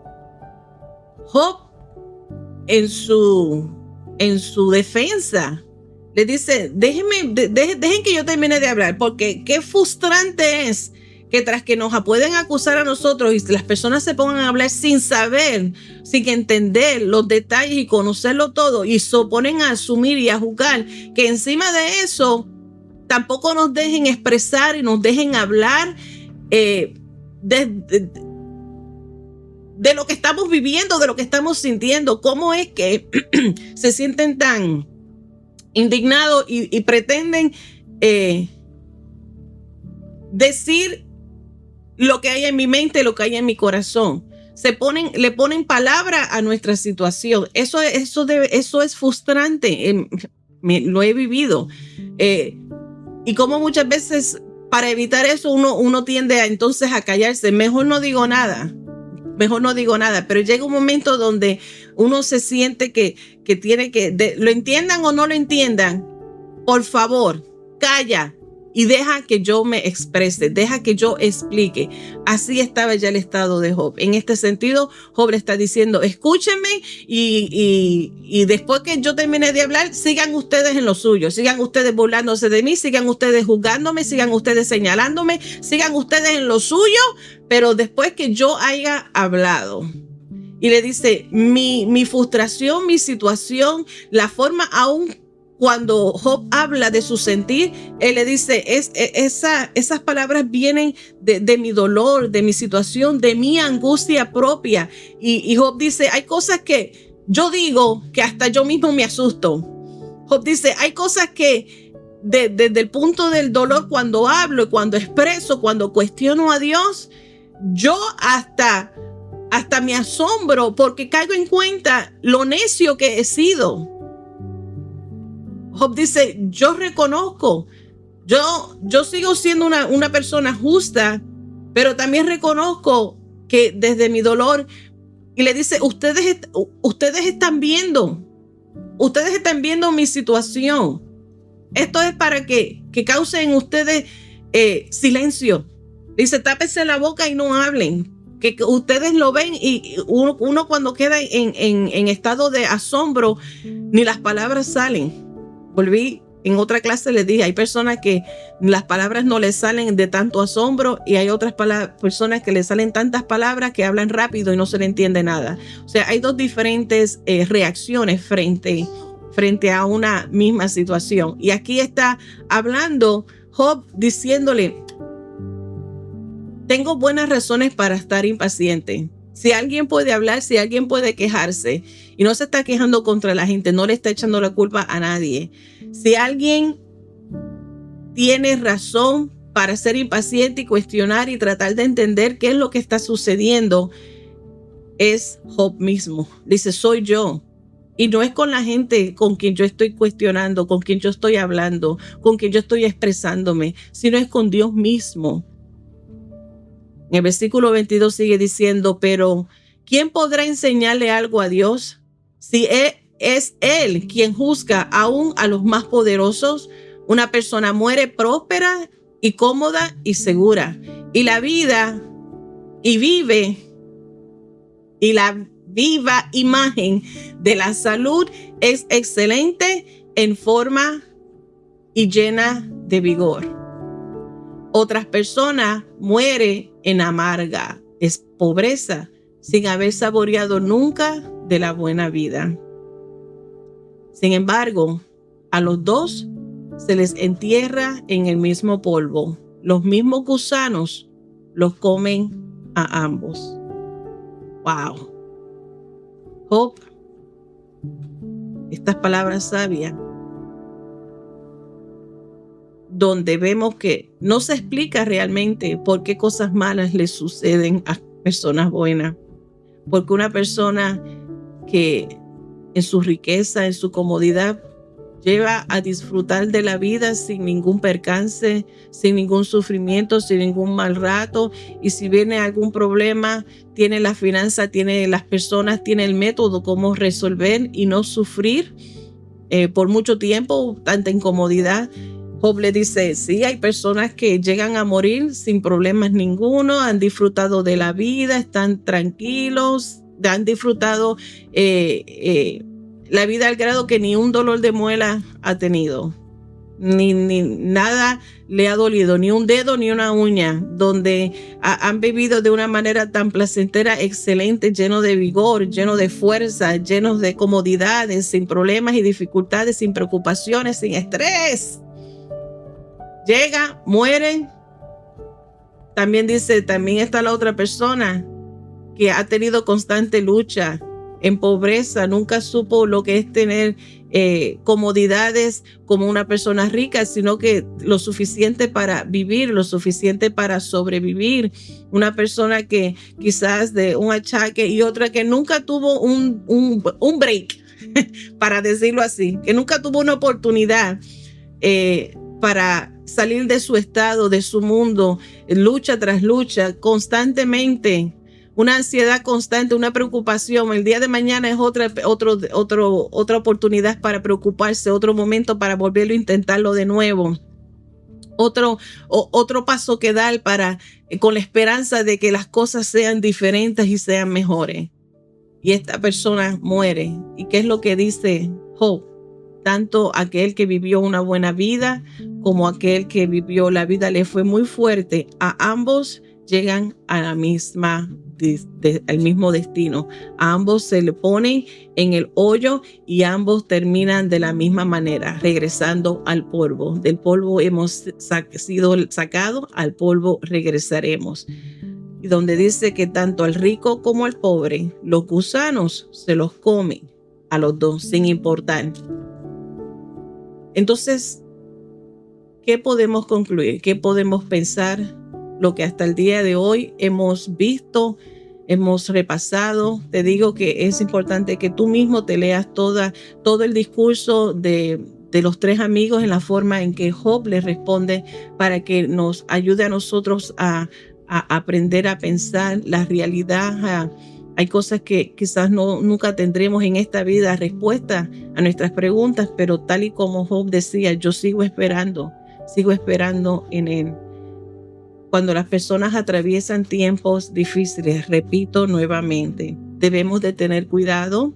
Job, en su defensa, Le dice, dejen que yo termine de hablar, porque qué frustrante es que tras que nos pueden acusar a nosotros y las personas se pongan a hablar sin saber, sin entender los detalles y conocerlo todo, y se ponen a asumir y a juzgar, que encima de eso tampoco nos dejen expresar y nos dejen hablar de lo que estamos viviendo, de lo que estamos sintiendo. ¿Cómo es que se sienten tan indignados y pretenden decir lo que hay en mi mente, lo que hay en mi corazón? Le ponen palabra a nuestra situación. Eso es frustrante. Lo he vivido. Y como muchas veces para evitar eso uno tiende entonces a callarse. Mejor no digo nada. Pero llega un momento donde uno se siente que tiene que, lo entiendan o no lo entiendan, por favor, calla y deja que yo me exprese, deja que yo explique. Así estaba ya el estado de Job. En este sentido, Job le está diciendo, escúchenme y después que yo termine de hablar, sigan ustedes en lo suyo, sigan ustedes burlándose de mí, sigan ustedes juzgándome, sigan ustedes señalándome, sigan ustedes en lo suyo, pero después que yo haya hablado. Y le dice, mi frustración, mi situación, la forma aún cuando Job habla de su sentir, él le dice, esas palabras vienen de mi dolor, de mi situación, de mi angustia propia. Y Job dice, hay cosas que yo digo que hasta yo mismo me asusto. Job dice, hay cosas que desde el punto del dolor, cuando hablo, cuando expreso, cuando cuestiono a Dios, yo hasta me asombro porque caigo en cuenta lo necio que he sido. Job dice, yo reconozco, yo sigo siendo una persona justa, pero también reconozco que desde mi dolor, y le dice, ustedes están viendo mi situación. Esto es para que causen ustedes silencio. Dice, tápense la boca y no hablen, que ustedes lo ven, y uno cuando queda en estado de asombro, ni las palabras salen. Volví en otra clase, les dije, hay personas que las palabras no les salen de tanto asombro, y hay otras personas que les salen tantas palabras que hablan rápido y no se le entiende nada. O sea, hay dos diferentes reacciones frente a una misma situación. Y aquí está hablando Job diciéndole, tengo buenas razones para estar impaciente. Si alguien puede hablar, si alguien puede quejarse y no se está quejando contra la gente, no le está echando la culpa a nadie. Si alguien tiene razón para ser impaciente y cuestionar y tratar de entender qué es lo que está sucediendo, es Job mismo. Dice, soy yo. Y no es con la gente con quien yo estoy cuestionando, con quien yo estoy hablando, con quien yo estoy expresándome, sino es con Dios mismo. En el versículo 22 sigue diciendo, pero ¿quién podrá enseñarle algo a Dios? Si es Él quien juzga aún a los más poderosos. Una persona muere próspera y cómoda y segura, y la vida y vive, y la viva imagen de la salud es excelente en forma y llena de vigor. Otras personas mueren en amarga pobreza sin haber saboreado nunca de la buena vida. Sin embargo, a los dos se les entierra en el mismo polvo. Los mismos gusanos los comen a ambos. Wow. Job, estas palabras sabias, donde vemos que no se explica realmente por qué cosas malas le suceden a personas buenas. Porque una persona que en su riqueza, en su comodidad, lleva a disfrutar de la vida sin ningún percance, sin ningún sufrimiento, sin ningún mal rato. Y si viene algún problema, tiene la finanza, tiene las personas, tiene el método cómo resolver y no sufrir por mucho tiempo, tanta incomodidad. Job le dice, sí, hay personas que llegan a morir sin problemas ninguno, han disfrutado de la vida, están tranquilos, han disfrutado la vida al grado que ni un dolor de muela ha tenido. Ni nada le ha dolido, ni un dedo ni una uña, donde han vivido de una manera tan placentera, excelente, lleno de vigor, lleno de fuerza, llenos de comodidades, sin problemas y dificultades, sin preocupaciones, sin estrés. Llega, mueren. También dice, también está la otra persona que ha tenido constante lucha en pobreza, nunca supo lo que es tener comodidades como una persona rica, sino que lo suficiente para vivir, lo suficiente para sobrevivir. Una persona que quizás de un achaque y otra que nunca tuvo un break, para decirlo así, que nunca tuvo una oportunidad para salir de su estado, de su mundo, lucha tras lucha, constantemente. Una ansiedad constante, una preocupación. El día de mañana es otra oportunidad para preocuparse, otro momento para volverlo a intentarlo de nuevo. Otro paso que dar con la esperanza de que las cosas sean diferentes y sean mejores. Y esta persona muere. ¿Y qué es lo que dice Job? Tanto aquel que vivió una buena vida como aquel que vivió la vida le fue muy fuerte. A ambos llegan a la misma al mismo destino. A ambos se le ponen en el hoyo y ambos terminan de la misma manera, regresando al polvo. Del polvo hemos sido sacados, al polvo regresaremos. Y donde dice que tanto al rico como al pobre, los gusanos se los comen a los dos, sin importar. Entonces, ¿qué podemos concluir? ¿Qué podemos pensar? Lo que hasta el día de hoy hemos visto, hemos repasado. Te digo que es importante que tú mismo te leas todo el discurso de los tres amigos en la forma en que Job les responde, para que nos ayude a nosotros a aprender a pensar la realidad. Hay cosas que quizás nunca tendremos en esta vida respuesta a nuestras preguntas, pero tal y como Job decía, yo sigo esperando en él. Cuando las personas atraviesan tiempos difíciles, repito nuevamente, debemos de tener cuidado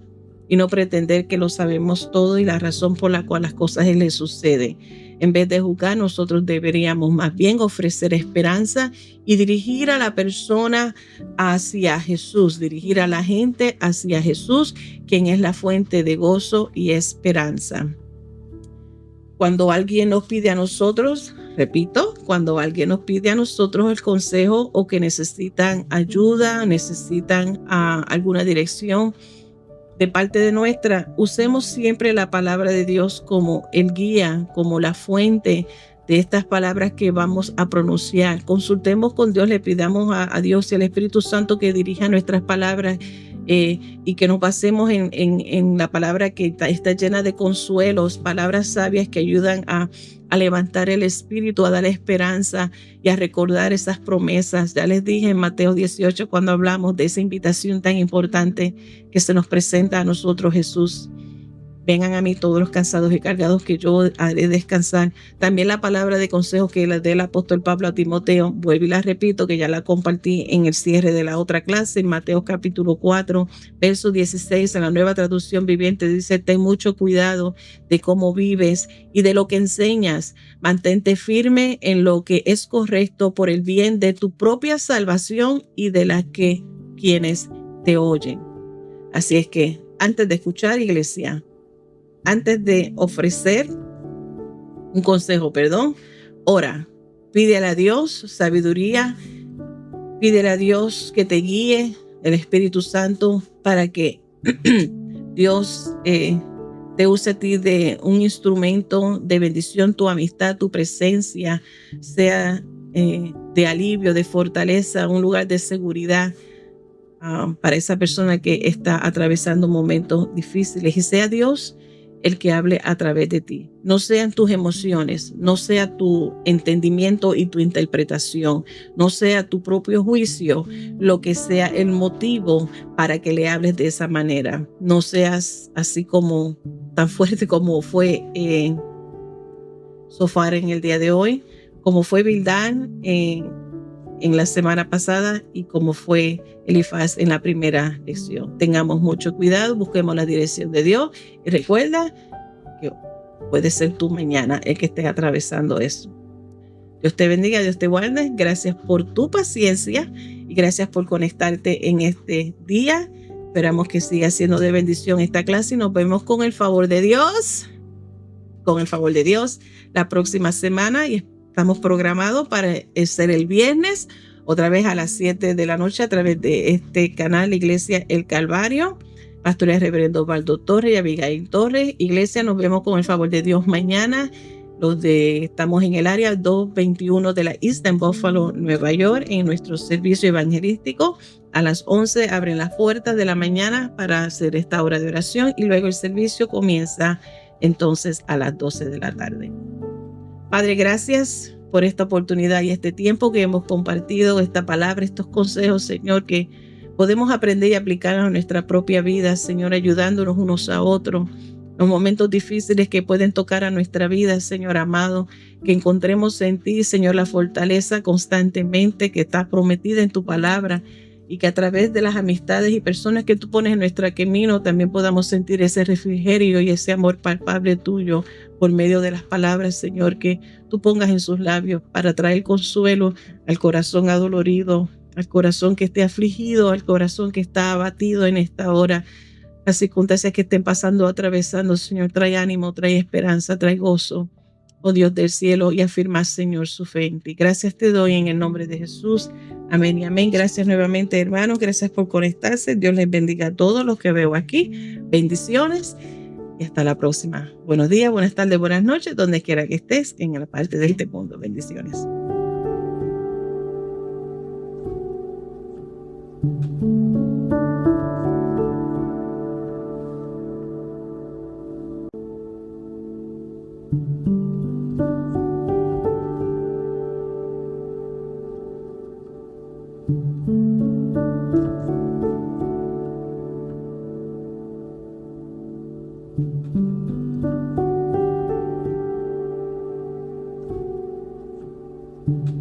y no pretender que lo sabemos todo y la razón por la cual las cosas les suceden. En vez de juzgar, nosotros deberíamos más bien ofrecer esperanza y dirigir a la persona hacia Jesús, dirigir a la gente hacia Jesús, quien es la fuente de gozo y esperanza. Cuando alguien nos pide a nosotros, repito, cuando alguien nos pide a nosotros el consejo o que necesitan ayuda, necesitan alguna dirección de parte de nuestra, usemos siempre la palabra de Dios como el guía, como la fuente de estas palabras que vamos a pronunciar. Consultemos con Dios, le pidamos a Dios y al Espíritu Santo que dirija nuestras palabras y que nos basemos en la palabra que está llena de consuelos, palabras sabias que ayudan a levantar el espíritu, a dar esperanza y a recordar esas promesas. Ya les dije en Mateo 18, cuando hablamos de esa invitación tan importante que se nos presenta a nosotros Jesús. Vengan a mí todos los cansados y cargados, que yo haré descansar. También la palabra de consejo que le dé el apóstol Pablo a Timoteo, vuelvo y la repito, que ya la compartí en el cierre de la otra clase, en Mateo capítulo 4, verso 16, en la Nueva Traducción Viviente, dice: ten mucho cuidado de cómo vives y de lo que enseñas. Mantente firme en lo que es correcto por el bien de tu propia salvación y de las que quienes te oyen. Así es que, antes de escuchar, iglesia, antes de ofrecer un consejo, ora, pídele a Dios sabiduría, pídele a Dios que te guíe, el Espíritu Santo, para que Dios te use a ti de un instrumento de bendición, tu amistad, tu presencia, sea de alivio, de fortaleza, un lugar de seguridad para esa persona que está atravesando momentos difíciles, y sea Dios el que hable a través de ti. No sean tus emociones, no sea tu entendimiento y tu interpretación, no sea tu propio juicio lo que sea el motivo para que le hables de esa manera. No seas así como tan fuerte como fue Sofar en el día de hoy, como fue Bildad en en la semana pasada y como fue Elifaz en la primera lección. Tengamos mucho cuidado, busquemos la dirección de Dios y recuerda que puede ser tú mañana el que estés atravesando eso. Dios te bendiga, Dios te guarde. Gracias por tu paciencia y gracias por conectarte en este día. Esperamos que siga siendo de bendición esta clase y nos vemos con el favor de Dios. Con el favor de Dios la próxima semana y estamos programados para ser el viernes otra vez a las 7 de la noche a través de este canal Iglesia El Calvario. Pastores Reverendo Osvaldo Torres y Abigail Torres. Iglesia, nos vemos con el favor de Dios mañana. Estamos en el área 221 de la East en Buffalo, Nueva York, en nuestro servicio evangelístico. A las 11 abren las puertas de la mañana para hacer esta hora de oración y luego el servicio comienza entonces a las 12 de la tarde. Padre, gracias por esta oportunidad y este tiempo que hemos compartido, esta palabra, estos consejos, Señor, que podemos aprender y aplicar a nuestra propia vida, Señor, ayudándonos unos a otros. Los momentos difíciles que pueden tocar a nuestra vida, Señor amado, que encontremos en ti, Señor, la fortaleza constantemente que está prometida en tu palabra y que a través de las amistades y personas que tú pones en nuestro camino también podamos sentir ese refrigerio y ese amor palpable tuyo por medio de las palabras, Señor, que tú pongas en sus labios para traer consuelo al corazón adolorido, al corazón que esté afligido, al corazón que está abatido en esta hora. Las circunstancias que estén pasando, atravesando, Señor, trae ánimo, trae esperanza, trae gozo, oh Dios del cielo, y afirma, Señor, su fe en ti. Gracias te doy en el nombre de Jesús. Amén y amén. Gracias nuevamente, hermanos. Gracias por conectarse. Dios les bendiga a todos los que veo aquí. Bendiciones y hasta la próxima. Buenos días, buenas tardes, buenas noches, donde quiera que estés en la parte de este mundo. Bendiciones. Thank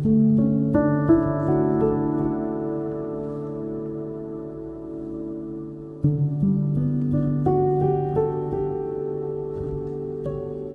you.